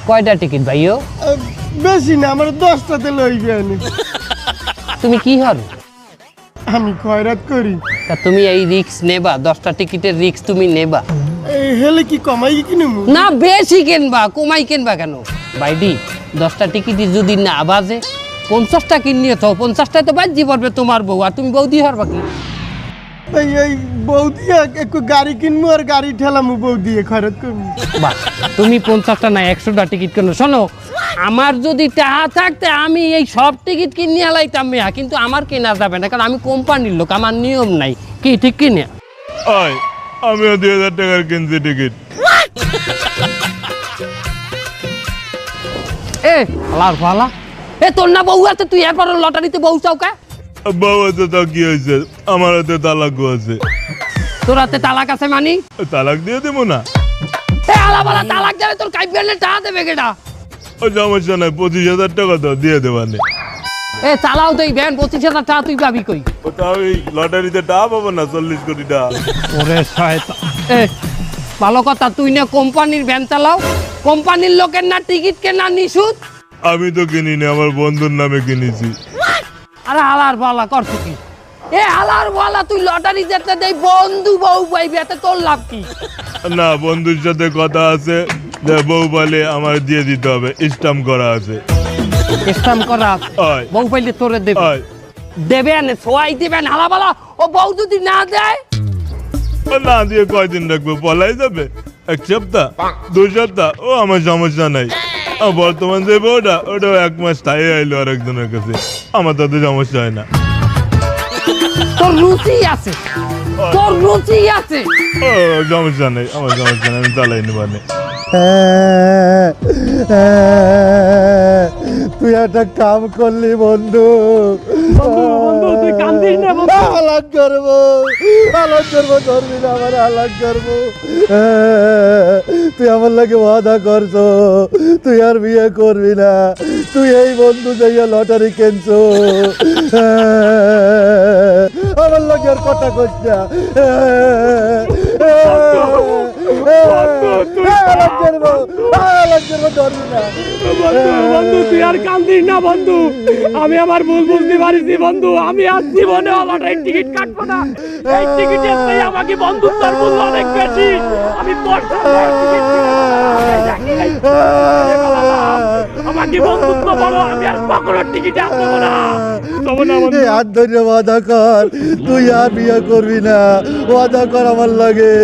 কয়টা টিকিট ভাইও? বেশি না, আমার 10টাতে লইবে আনি। তুমি কি হর? আমি খয়রাত করি। তা তুমি এই রিস্ক নেবা? 10টা টিকিটের রিস্ক তুমি নেবা? হেলে কি কমাই কিনবো? না বেশি কিনবা, কমাই কিনবা কেন ভাইডি? 10টা টিকিট যদি না বাজে 50টা কিনিয়ে তো 50টায় তো বাজি পড়বে তোমার বউ, আর তুমি বৌদি হর বাকি। এই বউ দিয়ে একটু গাড়ি কিনবো আর গাড়ি ঠেলামু, বউ দিয়ে খয়রাত করবো। বাহ, তুমি 50টা না 100টা টিকিট কেন? শোনো, আমার যদি টাকা থাকতে আমি এই সব টিকিট কিনে লাইতাম মেয়া, কিন্তু আমার কেনা যাবে না, কারণ আমি কোম্পানির লোক, আমার নিয়ম নাই। কি ঠিক কিনে? আমিও 2000 টাকার কিনছি টিকিট। এ আলার ভালা, এ তোর না বউ আছে, তুই এরপর লটারিতে বউ চাও কা? বউ আছে তো কি হয়েছে, আমার হাতে তালাক আছে। তোর হাতে তালাক আছে মানি? তালাক দিয়ে দেবো না? এ আলা বালা, তালাক দেবে তোর কাইবিয়ালে টাকা দেবে কেডা? ও সমস্যা নাই, 25,000 টাকা তো দিয়ে দেবানে। এ চালাও তো এই ভ্যান, 25,000 টাকা তুই পাবি কই? ওটা ওই লটারিতে টাকা পাবো না, 40 কোটি টাকা। ওরে শয়তান। এ ভালো কথা, তুই না কোম্পানির ভ্যান চালাও, কোম্পানির লোকের না টিকিট কেনা নিশুত? আমি তো কিনিনি, আমার বন্ধুর নামে কিনেছি। আরে আলার বালা করছো কি? এ আলার বালা, তুই লটারি যেতে দেই বন্ধু বউ পাইবি, এতে তোর লাভ কি? না, বন্ধুর সাথে কথা আছে যে বউ বলে আমার দিয়ে দিতে হবে, স্টাম্প করা আছে। স্ট্যাম্প করা আছে? ওই বউ পাইলে তোরে দেবে? ওই দেবেন, সোয়াই দিবেন হালা বালা। ও বউ যদি না দেয়? ও না দিয়ে কয়দিন রাখবে, পলাই যাবে? 1 সপ্তাহ, 2 সপ্তাহ, ও আমার সমস্যা নাই। বর্তমান যে বউটা, ওটাও 1 মাস তাই আইলো আরেকজনের কাছে, আমার তাতে সমস্যা হয় না। তোর রুচি আছে, তোর রুচি আছে। ও সমস্যা নেই, আমার সমস্যা নেই, আমি চালাই নেবানে। তুই একটা কাম করলি বন্ধু। বন্ধু তুই কান্দিস না বন্ধু। হালাক করবো করবি না, আমার হালাক করবো। তুই আমার লাগে ওয়াদা করছো, তুই আর বিয়ে করবি না। তুই এই বন্ধু যাইয়া লটারি কিনছো, আমার লাগে আর কথা কইস না। বন্ধু তুই আর কান্দিস না বন্ধু, আমি আমার ভুল বুঝতে পারিছি বন্ধু, আমি আর জীবনে লটারির টিকিট কাটবো না। এই টিকিটের চেয়ে আমাকে বন্ধুত্বের মূল্য অনেক বেশি। আমি আমাকে বন্ধুত্ব বলো, আমি আর কখনো টিকিট আসবো না। হাত ধরে ওয়াদা কর, তুই আর বিয়ে করবি না, ওয়াদা কর আমার লাগে।